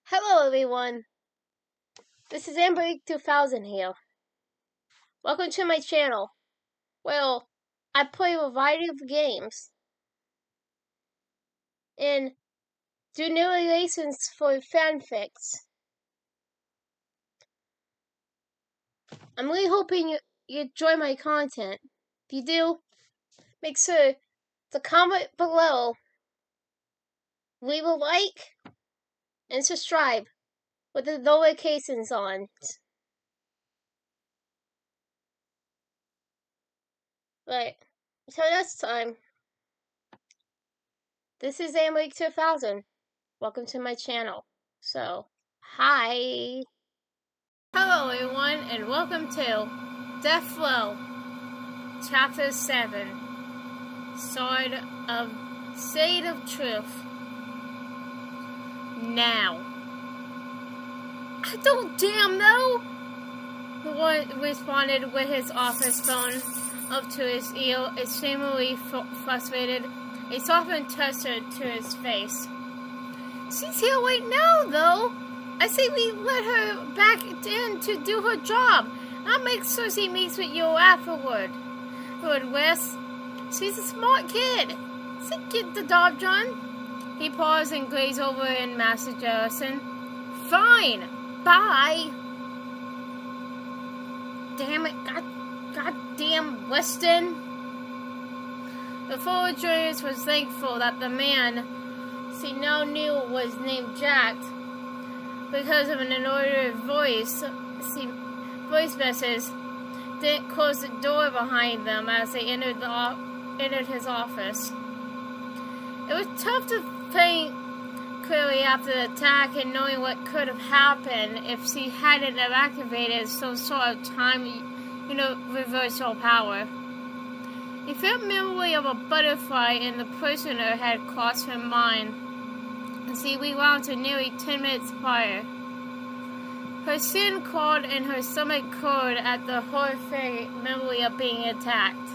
Hello everyone, this is AmberAnkNA here. Welcome to my channel. Well, I play a variety of games and do narrations for fanfics. I'm really hoping you enjoy my content. If you do, make sure to comment below, leave a like, and subscribe with the notifications on. Right, until next time, this is AmberAnkNA. Welcome to my channel. So, hi! Hello everyone, and welcome to Death Flow, Chapter 7, Shade of Truth. Now. I don't damn know! The one responded with his office phone up to his ear, extremely frustrated. A softened gesture to his face. She's here right now, though. I say we let her back in to do her job. I'll make sure she meets with you afterward. Wes, she's a smart kid. So get the job done. He paused and gazed over at Master Jefferson. Fine. Bye. Damn it. Goddamn Weston. The forger was thankful that the man she now knew was named Jack because of an annoying voice message didn't close the door behind them as they entered his office. It was tough to think clearly after the attack and knowing what could have happened if she hadn't activated some sort of time, reversal power. He felt memory of a butterfly and the prisoner had crossed her mind as he rewound to nearly 10 minutes prior. Her shin crawled and her stomach curled at the horrific memory of being attacked.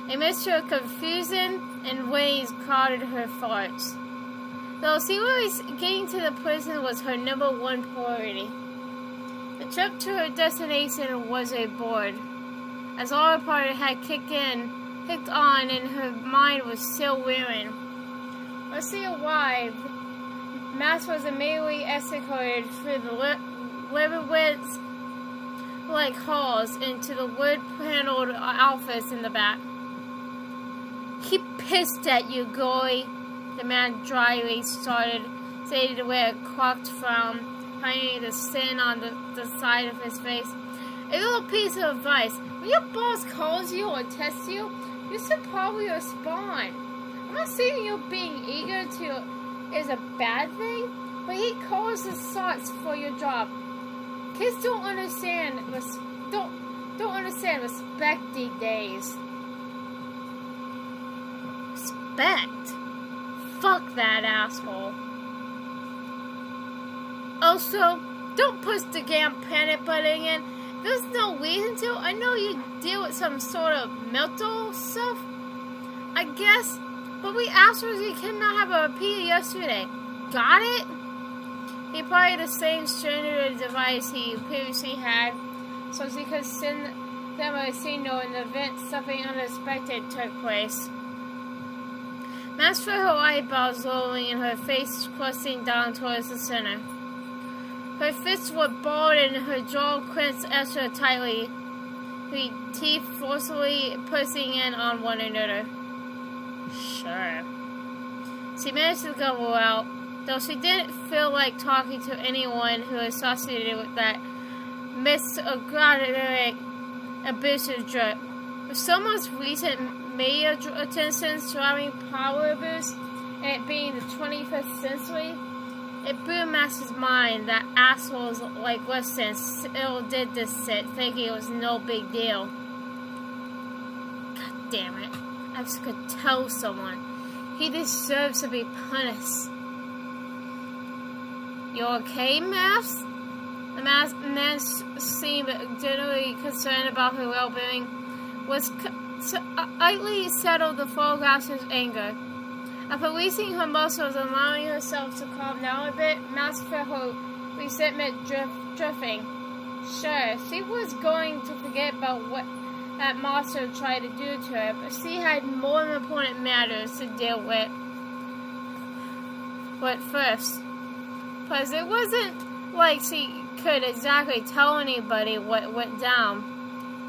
A mixture of confusion and rage clouded her thoughts. Though she was getting to the prison was her number one priority. The trip to her destination was a bore, as all her party had kicked on and her mind was still wearing. When she arrived, Max was immediately escorted through the labyrinth-like halls into the wood-paneled office in the back. He pissed at you, Goy, the man dryly started, saying with a crooked frown, hiding the sin on the side of his face. A little piece of advice. When your boss calls you or tests you, you should probably respond. I'm not saying you being eager to is a bad thing, but he calls the shots for your job. Kids don't understand respect these days. Respect? Fuck that asshole. Also, don't push the damn panic button in. There's no reason to. I know you deal with some sort of mental stuff, I guess, but we absolutely cannot have a repeat yesterday. Got it? He applied the same standard device he previously had, so she could send them a signal in the event something unexpected took place. Max felt her eyebrows rolling and her face twisting down towards the center. Her fists were balled and her jaw clenched extra tightly, her teeth forcefully pressing in on one another. Sure. She managed to gobble out, though she didn't feel like talking to anyone who associated with that misogynistic, abusive jerk. With so much recent media attention surrounding power abuse and it being the 25th century, it blew Max's mind that assholes like Weston still did this shit, thinking it was no big deal. God damn it. I just could tell someone. He deserves to be punished. You okay, Max? The man seemed generally concerned about her well-being, was slightly settled the photograph's anger. After releasing her muscles and allowing herself to calm down a bit, masked for her resentment drifting. Sure, she was going to forget about what that monster tried to do to her, but she had more important matters to deal with. But first, because it wasn't like she could exactly tell anybody what went down.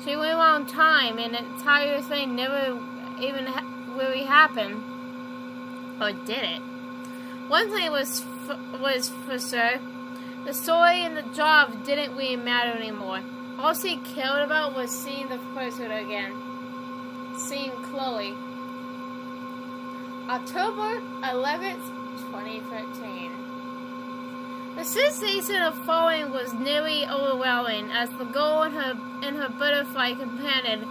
She went on time, and the entire thing never even really happened. Or did it? One thing was for sure, the story and the job didn't really matter anymore. All she cared about was seeing the person again. Seeing Chloe. October 11th, 2013. The sensation of falling was nearly overwhelming as the girl and her butterfly companion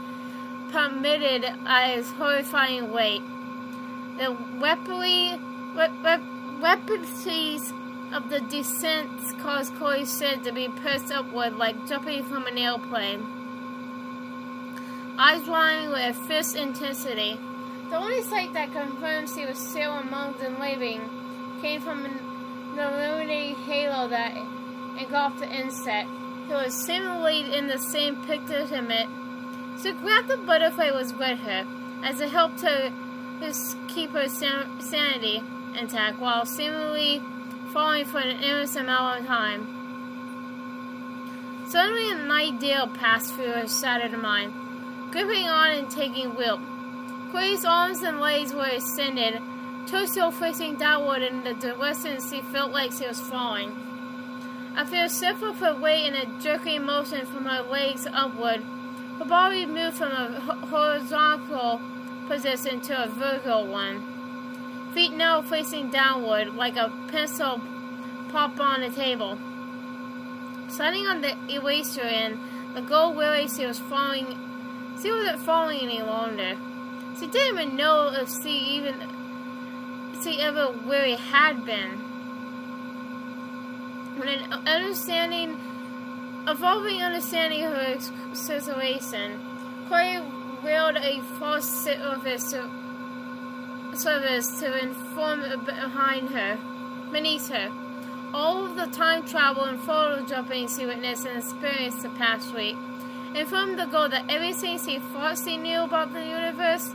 plummeted at its horrifying weight. The rapidities of the descent caused Chloe's chin to be pressed upward like jumping from an airplane. Eyes wide with a fierce intensity. The only sight that confirmed she was still among the living came from the illuminating halo that engulfed the insect, who was seemingly in the same predicament. So grabbed the butterfly was with her, as it helped her just keep her sanity intact while seemingly falling for an endless amount of time. Suddenly an idea passed through her shattered mind, gripping on and taking wheel. Chloe's arms and legs were extended, torso facing downward in the direction she felt like she was falling. After a shift of her weight and a jerking motion from her legs upward, her body moved from a horizontal position to a vertical one. Feet now facing downward like a pencil popped on the table. Sliding on the eraser end, the girl realized she wasn't falling any longer. She didn't even know if she ever really had been. When an evolving understanding of her situation, Chloe willed a false service to inform beneath her. All of the time travel and photo jumping she witnessed and experienced the past week informed the girl that everything she thought she knew about the universe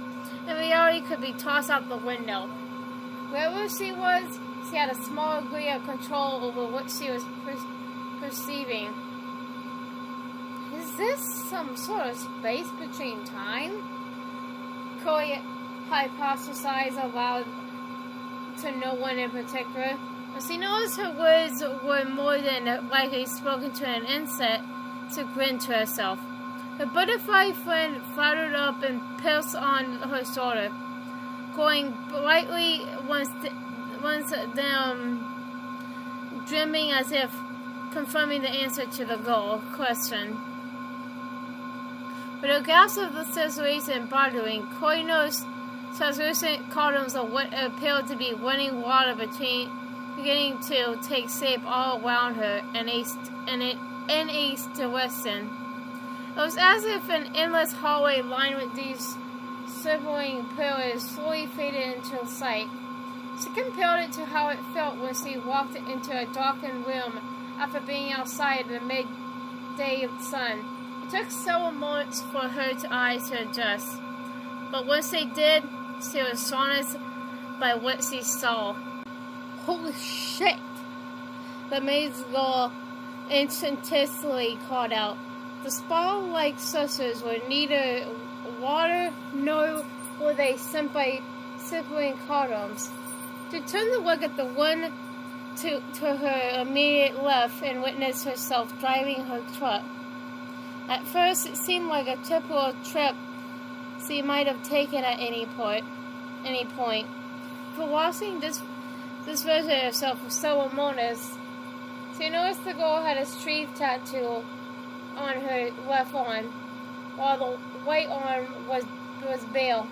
in reality could be tossed out the window. Wherever she was, she had a small degree of control over what she was perceiving. Is this some sort of space between time? Chloe hypothesized aloud to no one in particular. But she noticed her words were more than likely spoken to an insect, she grinned to herself. Her butterfly friend fluttered up and perched on her shoulder, glowing brightly once dreaming as if confirming the answer to the goal question. With a gasp of the situation bothering, Chloe noticed translucent columns of what appeared to be running water beginning to take shape all around her in east to western. It was as if an endless hallway lined with these circling pillars slowly faded into sight. She compared it to how it felt when she walked into a darkened room after being outside in the midday sun. It took several moments for her eyes to adjust, but once they did, she was astonished by what she saw. Holy shit! The maid's girl instantaneously called out. The spiral-like saucers were neither water nor were they simply columns. She turned to look at the one to her immediate left and witnessed herself driving her truck. At first, it seemed like a typical trip she might have taken at any point. For watching this version of herself for several moments, she noticed the girl had a sleeve tattoo on her left arm, while the right arm was bare.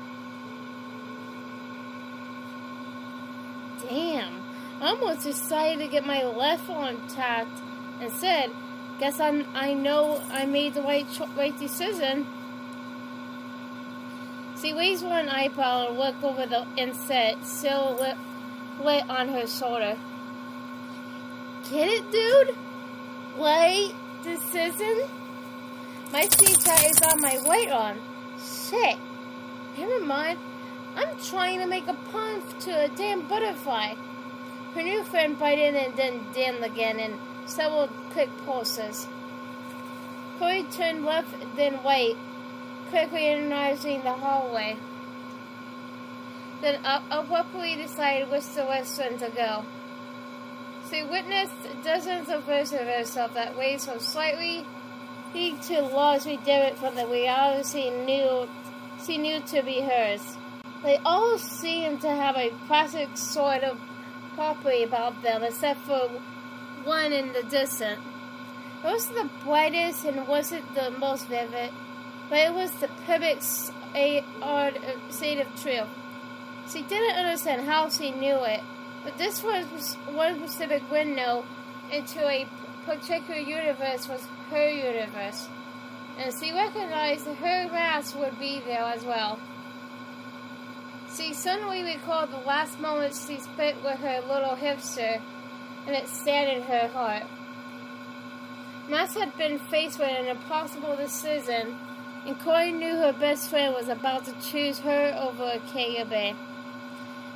Damn, I almost decided to get my left arm tacked and said, guess I know I made the right decision. She raised one eyebrow and looked over the insect silhouette on her shoulder. Get it, dude? Wait, this isn't? My C-chat is on my right arm. Shit. Never mind. I'm trying to make a pun to a damn butterfly. Her new friend bited and then dimmed again in several quick pulses. Chloe turned left, then right, quickly analyzing the hallway. Then abruptly decided which direction to go. She witnessed dozens of versions of herself that raised so slightly to largely different from the reality she knew to be hers. They all seemed to have a classic sort of property about them, except for one in the distance. It wasn't the brightest and wasn't the most vivid, but it was the perfect shade of truth. She didn't understand how she knew it, but this was one specific window into a particular universe was her universe, and she recognized that her mask would be there as well. She suddenly recalled the last moment she spent with her little hipster, and it saddened her heart. Max had been faced with an impossible decision, and Chloe knew her best friend was about to choose her over a KGB.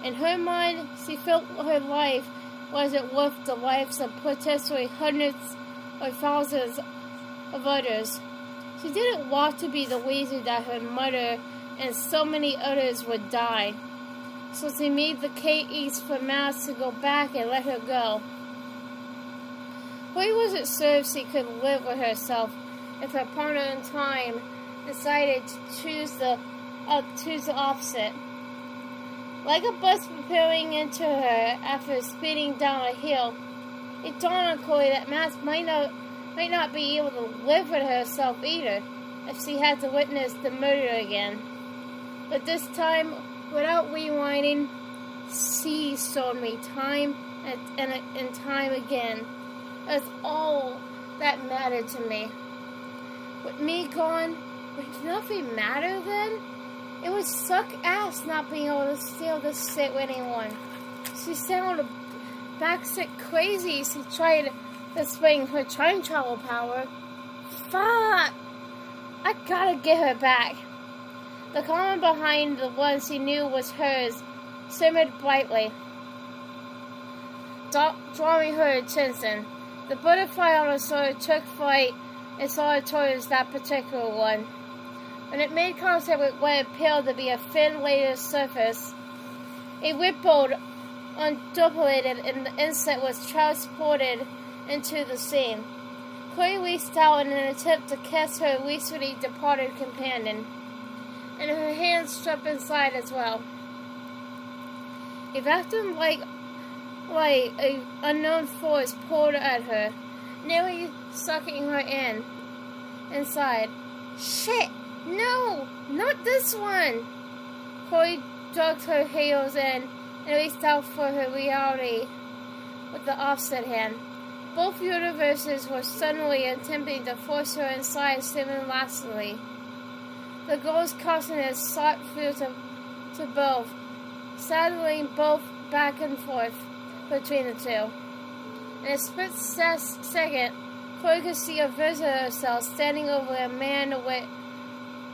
In her mind, she felt her life wasn't worth the lives of potentially hundreds or thousands of others. She didn't want to be the reason that her mother and so many others would die. So she made the case for Max to go back and let her go. Chloe wasn't sure if she could live with herself if her partner in time decided to choose the opposite. Like a bus propelling into her after speeding down a hill, it dawned on Chloe that Max might not be able to live with herself either if she had to witness the murder again. But this time, without rewinding, she showed me time and time again. That's all that mattered to me. With me gone, would nothing matter then? It would suck ass not being able to steal this shit with anyone. She sounded backseat crazy. She tried to swing her time travel power. Fuck! I gotta get her back. The comment behind the one she knew was hers simmered brightly, drawing her attention. The butterfly on her shoulder took flight and saw towards that particular one. When it made contact with what appeared to be a thin layer surface, it rippled, undulated, and the insect was transported into the scene. Chloe reached out in an attempt to catch her recently departed companion, and her hands struck inside as well. A vacuum like an unknown force pulled at her, nearly sucking her inside. Shit! No! Not this one! Chloe dug her heels in and reached out for her reality with the offset hand. Both universes were suddenly attempting to force her inside simultaneously. The girl's consciousness sought through to both, saddling both back and forth between the two. In a split second, Chloe could see a version of herself standing over a man with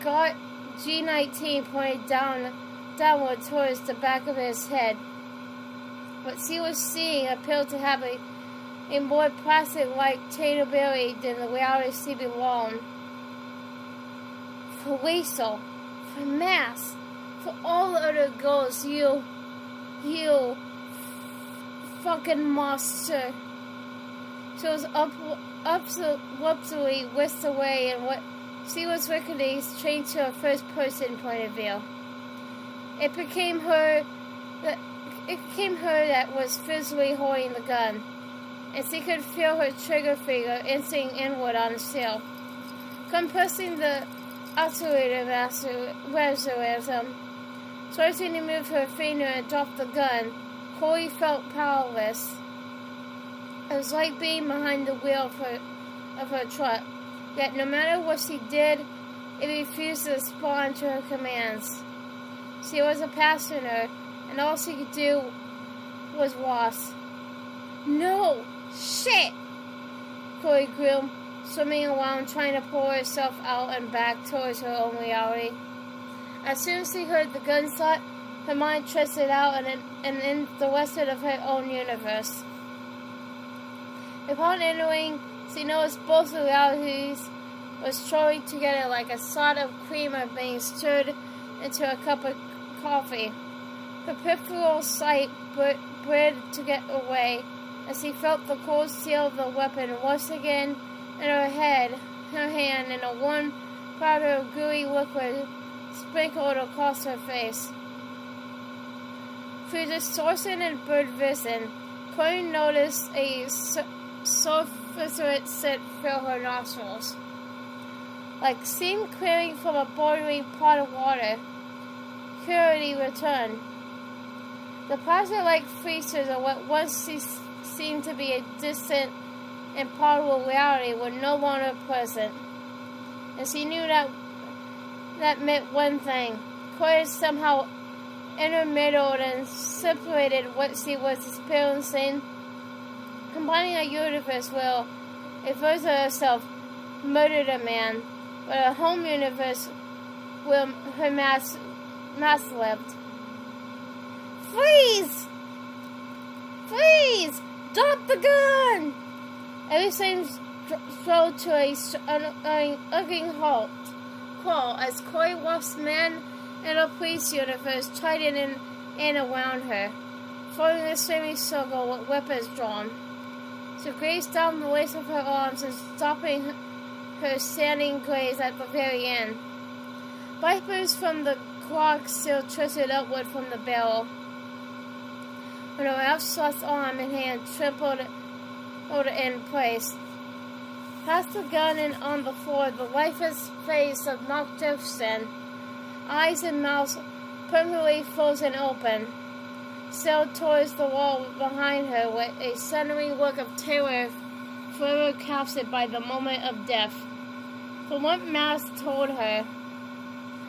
G19 pointed downward towards the back of his head. What she was seeing appeared to have a more plastic-like capability than the reality she belonged. For Weasel, for Max, for all the other girls, you fucking monster. She was abruptly whisked away, and what she was recognized changed to a first-person point of view. It became her that was physically holding the gun, and she could feel her trigger finger inching inward on the steel. Compressing the actuator mechanism, trying to move her finger and drop the gun, Chloe felt powerless. It was like being behind the wheel of her truck, yet no matter what she did, it refused to respond to her commands. She was a passenger, and all she could do was watch. No! Shit! Chloe grew, swimming around, trying to pull herself out and back towards her own reality. As soon as she heard the gunshot, her mind twisted out and in the western of her own universe. Upon entering, she noticed both realities was throwing together like a sort of creamer being stirred into a cup of coffee. Her peripheral sight bred to get away as she felt the cold steel of the weapon once again in her hand, and a warm powder of gooey liquid sprinkled across her face. Through distortion and bird vision, Chloe noticed a sulfurous scent fill her nostrils. Like steam clearing from a boiling pot of water, clarity returned. The plastic-like features of what once seemed to be a distant, improbable reality were no longer present. And she knew that meant one thing. Chloe somehow intermingled and separated what she was experiencing, combining a universe where a version of herself murdered a man, but a home universe where her mask lived. Freeze! Freeze! Drop the gun! Everything slowed to an ugly halt. Call as Chloe watched men in a police universe tried in and around her, forming a semicircle with weapons drawn. She grazed down the lace of her arms and stopping her standing gaze at the very end. Vipers from the clock still twisted upward from the barrel. When her outstretched arm and hand trembled in place. Past the gun and on the floor, the lifeless face of Mark Jefferson, eyes and mouth permanently frozen open, sailed towards the wall behind her with a sundering look of terror forever captured by the moment of death. From what Mask told her,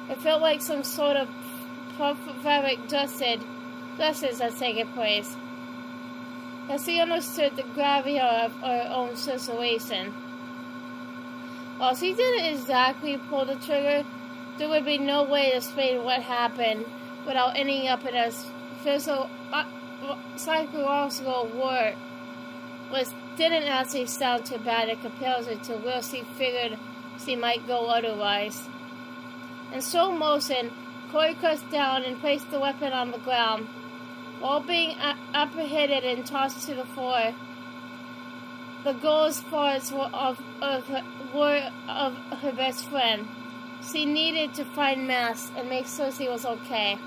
it felt like some sort of prophetic justice had taken place. As she understood the gravity of her own situation. While she didn't exactly pull the trigger, there would be no way to explain what happened without ending up in a psychological war, which didn't actually sound too bad in comparison to where she figured she might go otherwise. In slow motion, Chloe crashed down and placed the weapon on the ground, while being apprehended and tossed to the floor. The girl's thoughts were of her best friend. She needed to find Mask and make sure she was okay.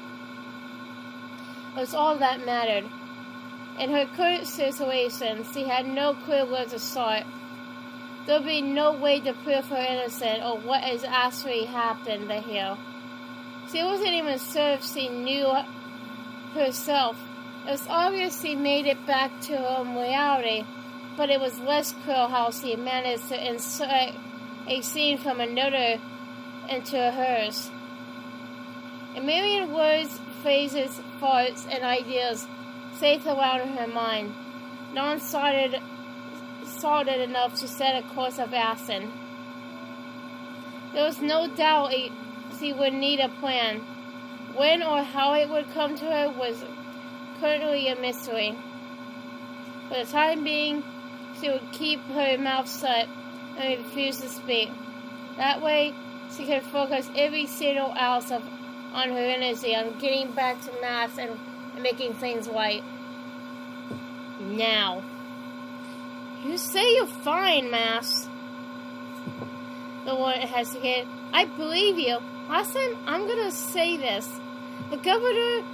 It was all that mattered. In her current situation, she had no clue where to start. There would be no way to prove her innocent or what has actually happened to her. She wasn't even sure if she knew herself. It was obvious she made it back to her own reality, but it was less clear how she managed to insert a scene from another into hers. A million words, phrases, thoughts, and ideas safe around her mind, non-solid enough to set a course of action. There was no doubt she would need a plan. When or how it would come to her was currently a mystery. For the time being, she would keep her mouth shut and refuse to speak. That way, she could focus every single ounce on her energy on getting back to Mask and making things right. Now. You say you're fine, Mask. The woman hesitated. I believe you. Last time, I'm gonna say this. The governor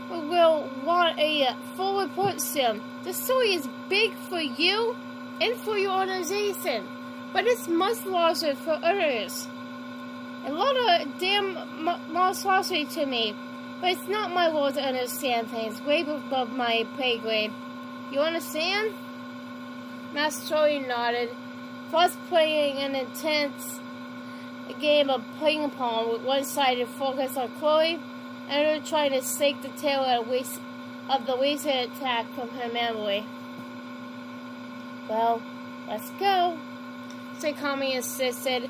will want a full report soon. This story is big for you and for your organization, but it's much larger for others. A lot of damn monstrosity to me, but it's not my role to understand things way above my pay grade. You understand? Mask slowly nodded, first playing an intense game of ping pong with one-sided focus on Chloe and her trying to shake the tail of the wasted attack from her memory. "Well, let's go," Kami insisted,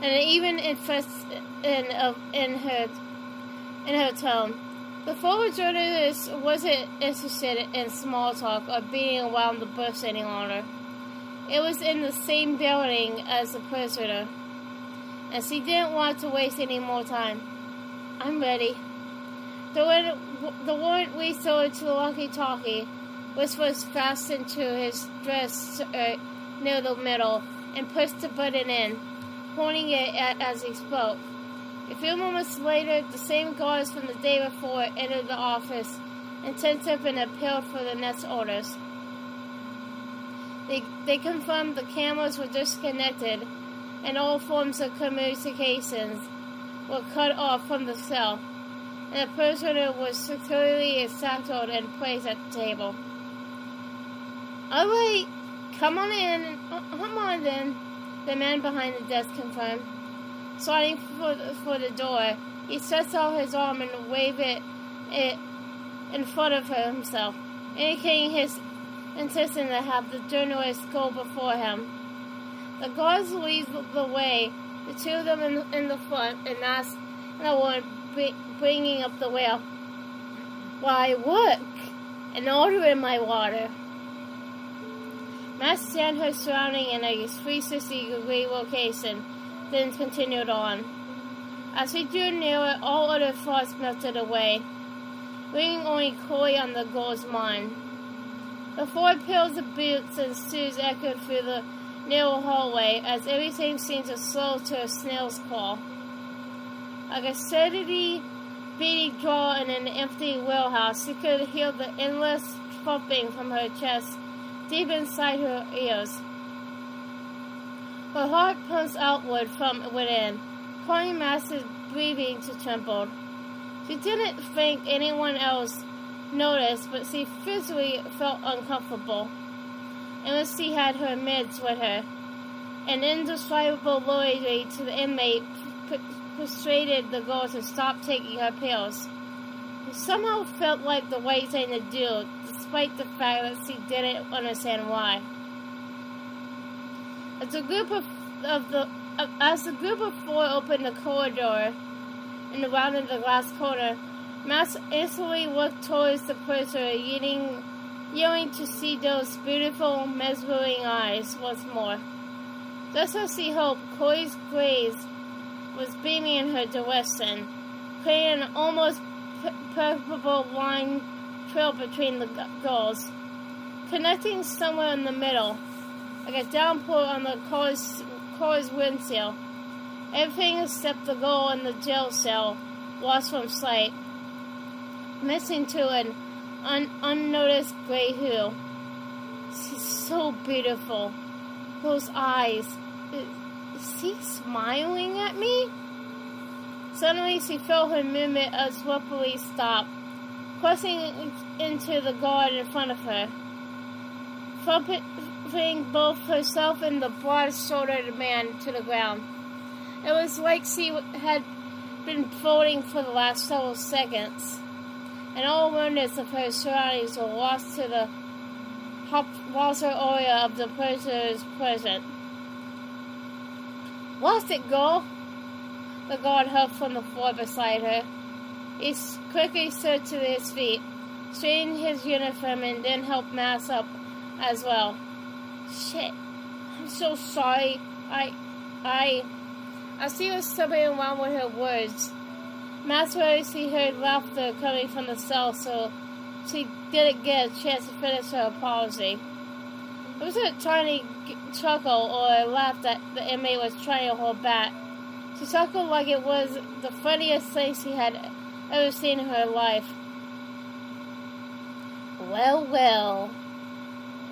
and even insisted in her tone. The forward journalist wasn't interested in small talk or being around the bush any longer. It was in the same building as the prisoner, and she didn't want to waste any more time. "I'm ready." The warrant restored to the walkie-talkie, which was fastened to his dress near the middle, and pushed the button in, pointing it as he spoke. A few moments later, the same guards from the day before entered the office and tensed up and appealed for the next orders. They confirmed the cameras were disconnected and all forms of communications were cut off from the cell, and the prisoner was securely shackled and placed at the table. "All right, come on in. Come on then," the man behind the desk confirmed. Sliding for the door, he stretched out his arm and waved it in front of himself, indicating his intention to have the journalist go before him. The guards lead the way, the two of them in the front, and Mass and the one bringing up the wheel. "Why, look, an order in my water." Mass scanned her surrounding in a 360-degree location, then continued on. As he drew nearer, all other thoughts melted away, leaving only Chloe on the girl's mind. The four pairs of boots and shoes echoed through the narrow hallway as everything seemed to slow to a snail's crawl. Like a steady beating draw in an empty warehouse, she could hear the endless thumping from her chest deep inside her ears. Her heart pumped outward from within, causing Mass's breathing to tremble. She didn't think anyone else noticed, but she physically felt uncomfortable. Unless she had her meds with her. An indescribable loyalty to the inmate persuaded the girl to stop taking her pills. It somehow felt like the right thing to do, despite the fact that she didn't understand why. As the group of four opened the corridor and rounded the glass corner, Mass instantly looked towards the prisoner, yelling to see those beautiful, mesmerizing eyes once more. Just as she hoped, Chloe's gaze was beaming in her direction, creating an almost perceptible line trail between the girls, connecting somewhere in the middle, like a downpour on the car's windshield. Everything except the girl in the jail cell lost from sight, missing to an unnoticed gray hue. She's so beautiful. Those eyes. Is she smiling at me? Suddenly she felt her movement abruptly stop, pressing into the guard in front of her, thumping both herself and the broad-shouldered man to the ground. It was like she had been floating for the last several seconds, and all awareness of her surroundings were lost to the hot-water aura of the prisoner's presence. "Lost it, girl!" The guard huffed from the floor beside her. He quickly stood to his feet, straightened his uniform, and then helped Mass up as well. "Shit, I'm so sorry. As she was stumbling around with her words, Mass realized she heard laughter coming from the cell, so she didn't get a chance to finish her apology. It was a tiny chuckle or a laugh that the inmate was trying to hold back. She chuckled like it was the funniest thing she had ever seen in her life. Well,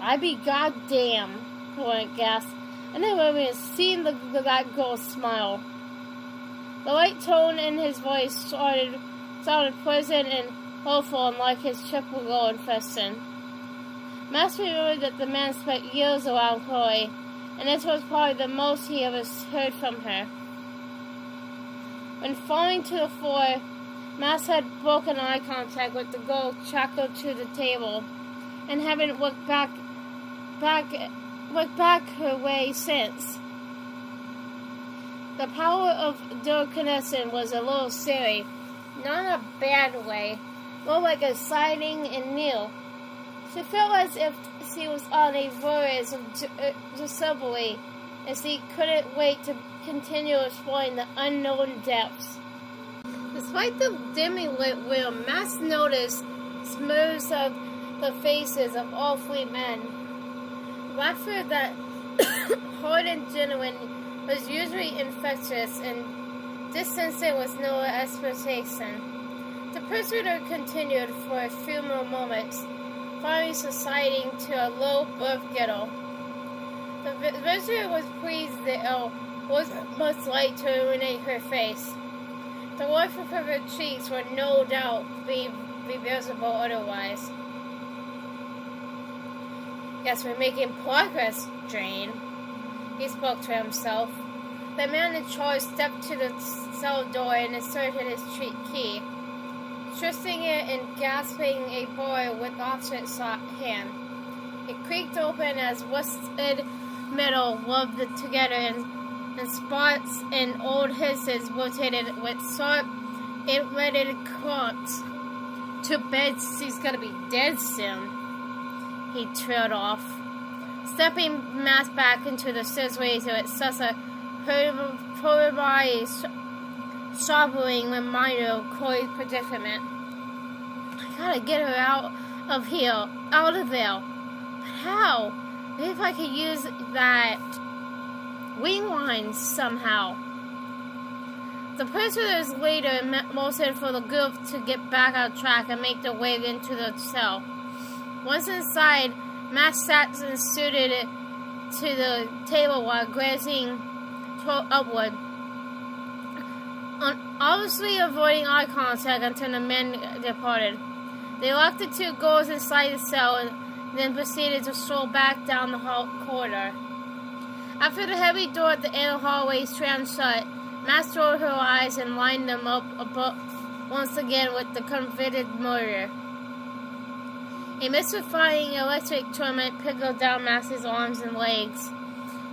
I be goddamn," Florent gasped. I never even seen that girl smile. The light tone in his voice sounded pleasant and hopeful, and like his triple goal infection. Mass remembered that the man spent years around Chloe, and this was probably the most he ever heard from her. When falling to the floor, Mass had broken eye contact with the girl shackled to the table, and haven't looked back her way since. The power of darkness was a little silly, not in a bad way, more like exciting and new. She felt as if she was on a voyage of discovery, and she couldn't wait to continue exploring the unknown depths. Despite the dimly lit room, Max noticed smears of the faces of all three men. Laughter that hard and genuine was usually infectious, and this instant was no expectation. The pursuer continued for a few more moments, finally subsiding to a low birth giggle. The visitor was pleased the L was much light to illuminate her face. The warmth of her cheeks would no doubt be visible otherwise. Guess we're making progress, Jane. He spoke to himself. The man in charge stepped to the cell door and inserted his key, twisting it and grasping a bar with opposite hand. It creaked open as rusted metal rubbed together, and spots and old hisses rotated with sharp, irritated clumps. Too bad she's gonna be dead soon. He trailed off, stepping Mass back into the stairway to such a horribly sobering reminder of Chloe's predicament. I gotta get her out of here, out of there. But how? Maybe if I could use that wing line somehow. The prisoners later motioned for the group to get back on track and make their way into the cell. Once inside, Max sat and suited it to the table while gazing upward, obviously avoiding eye contact until the men departed. They locked the two girls inside the cell and then proceeded to stroll back down the corridor. After the heavy door at the end of the hallway slammed shut, Max rolled her eyes and lined them up once again with the convicted murderer. A mystifying electric torment pickled down Max's arms and legs,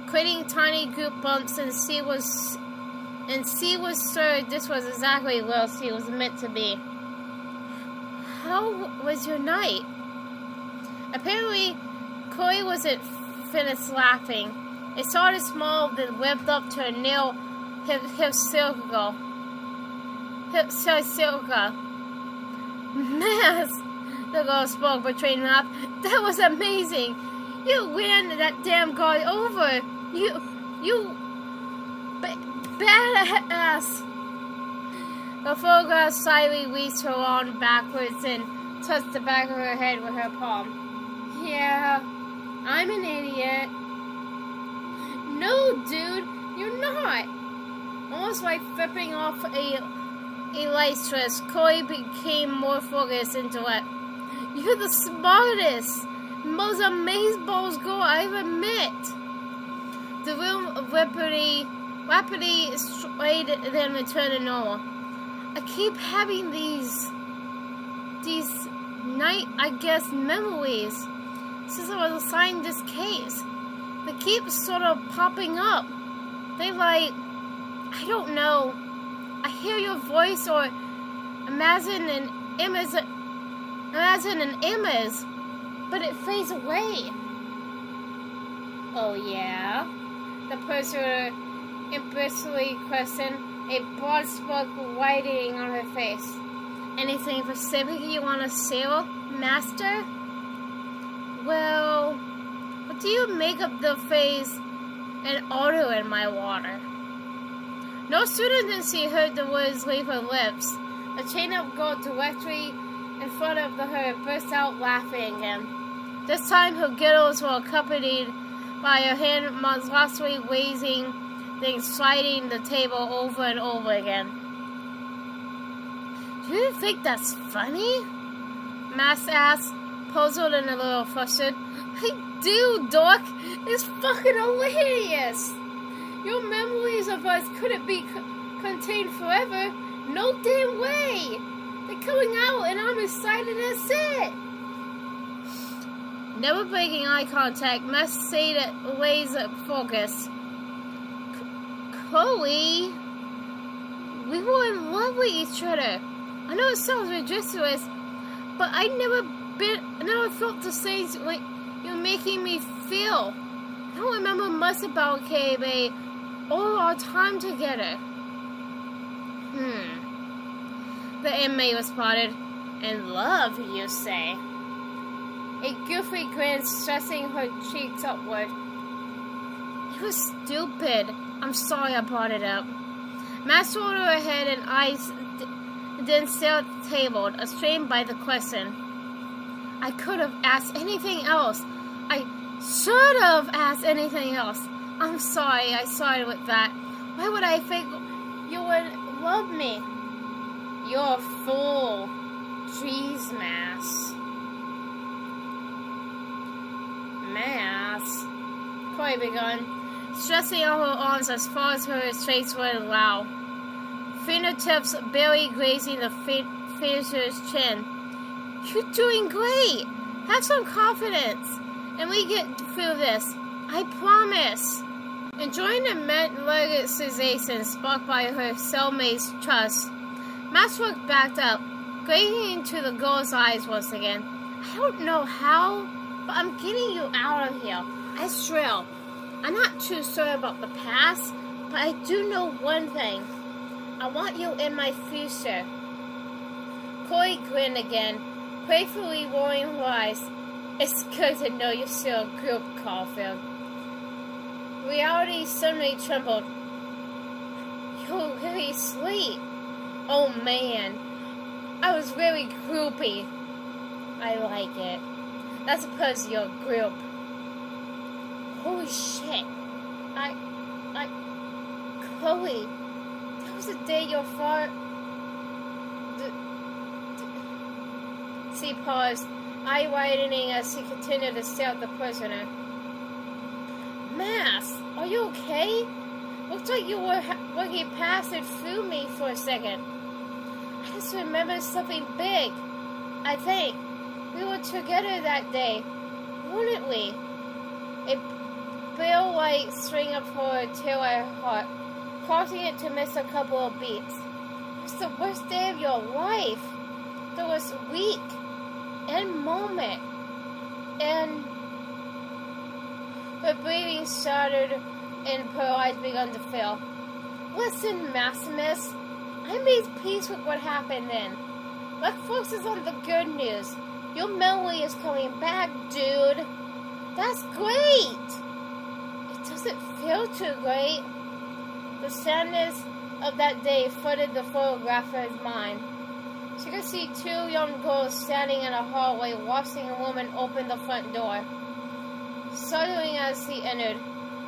creating tiny group bumps, and she was sure this was exactly where she was meant to be. How was your night? Apparently, Chloe wasn't finished laughing. A solid smile then whipped up to a nail hip circle. Mass, the girl spoke between laugh. That was amazing. You ran that damn guy over. You badass. The photograph slightly reached her arm backwards and touched the back of her head with her palm. Yeah, I'm an idiot. No, dude, you're not. Almost like flipping off a light switch, Chloe became more focused into it. You're the smartest, most amazeballs girl I ever met. The room rapidly strayed, then returned to normal. I keep having these night, I guess, memories since I was assigned this case. They keep sort of popping up. They I don't know. I hear your voice or imagine an image, but it fades away. Oh yeah? The pursuer impulsively questioned, a broad spark widening on her face. Anything specific you want to say, Master? Well, what do you make of the phase and auto in my water? No sooner than she heard the words leave her lips, a chain-up girl directly in front of her burst out laughing again. This time her giggles were accompanied by her hand monstrosely raising, then sliding the table over and over again. Do you think that's funny? Max asked, puzzled and a little flustered. I do, Doc. It's fucking hilarious. Your memories of us couldn't be contained forever. No damn way. They're coming out, and I'm excited as it. Never breaking eye contact. Must say that laser focus. Chloe, we were in love with each other. I know it sounds ridiculous, but I never felt the same way you're making me feel. I don't remember much about KB or our time together. The inmate responded, "In love, you say?" A goofy grin stressing her cheeks upward. It was stupid. I'm sorry I brought it up. Max rolled her head and eyes then stared at the table, strained by the question. I could have asked anything else. I should have asked anything else. I'm sorry I started with that. Why would I think you would love me? You're a fool. Jeez, Mass. Chloe began, stretching out her arms as far as her face would allow. Fingertips barely grazing the finisher's chin. You're doing great. Have some confidence, and we get through this. I promise. Enjoying the mid-legged sensation sparked by her cellmate's trust, Max looked back up, gazing into the girl's eyes once again. I don't know how, but I'm getting you out of here. I swear. I'm not too sure about the past, but I do know one thing. I want you in my future. Chloe grinned again, playfully rolling her eyes. It's good to know you're still a group, Caulfield. Reality suddenly trembled. You're really sweet. Oh man, I was really groupie. I like it. That's because you're a group. Holy shit. Chloe, that was the day your father... She paused, eye widening as she continued to stare at the prisoner. Mass, are you okay? Looks like you were looking past and through me for a second. I just remembered something big. I think. We were together that day, weren't we? A bell-like string of her tail at her heart, causing it to miss a couple of beats. It was the worst day of your life. There was week and moment, and her breathing started and her eyes began to fail. Listen, Maximus, I made peace with what happened then. Let's focus on the good news. Your memory is coming back, dude. That's great. It doesn't feel too great. The sadness of that day flooded the photographer's mind. She could see two young girls standing in a hallway watching a woman open the front door. Shuddering as she entered,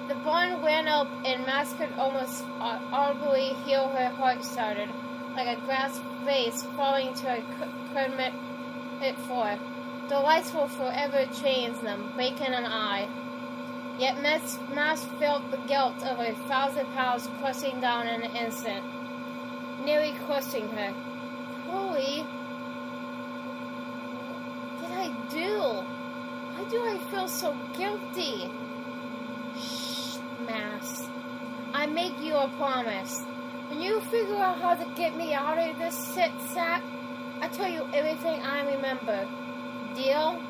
the barn ran up and Max could almost audibly hear her heart started, like a glass vase falling to a kermit floor. The lights will forever change them, breaking an eye. Yet Max felt the guilt of 1,000 pounds crushing down in an instant, nearly crushing her. Chloe, what did I do? Why do I feel so guilty? Shh, Max. I make you a promise. When you figure out how to get me out of this shit sack, I tell you everything I remember. Deal?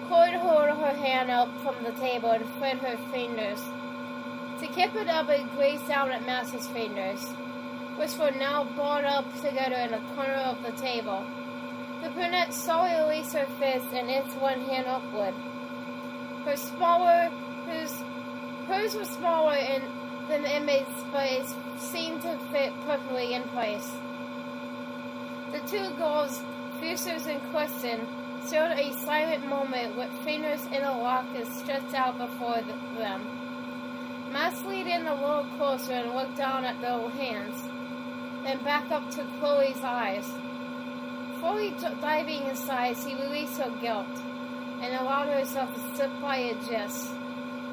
Chloe held her hand up from the table and spread her fingers. She kept it up and gazed down at Max's fingers, which were now balled up together in a corner of the table. The brunette slowly released her fist and its one hand upward. Hers was smaller than the inmate's, but it seemed to fit perfectly in place. The two girls, fiercers in question, showed a silent moment with fingers interlocked and stretched out before them. Max leaned in a little closer and looked down at their hands, then back up to Chloe's eyes. Fully diving inside, she released her guilt and allowed herself to slip by a gist.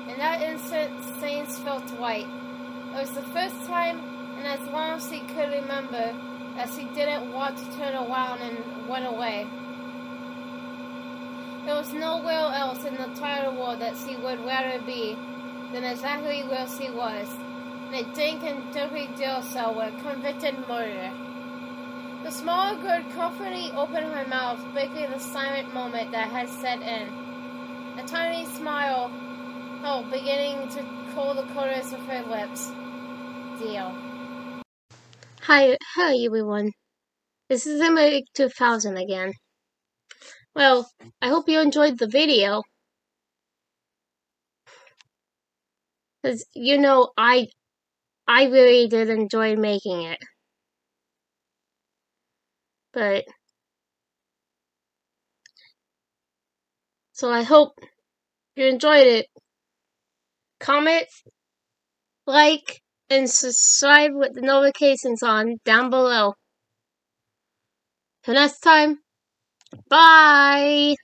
In that instant, things felt right. It was the first time in as long as she could remember as he didn't want to turn around and went away. There was nowhere else in the entire world that she would rather be than exactly where she was, in a dank and dirty jail cell with convicted murder. The small girl confidently opened her mouth, breaking the silent moment that had set in. A tiny smile, beginning to curl the corners of her lips. Deal. Hi everyone. This is AmberAnkNA 2000 again. Well, I hope you enjoyed the video. Because, I really did enjoy making it. So I hope you enjoyed it. Comment, like, and subscribe with the notifications on down below. Till next time, bye!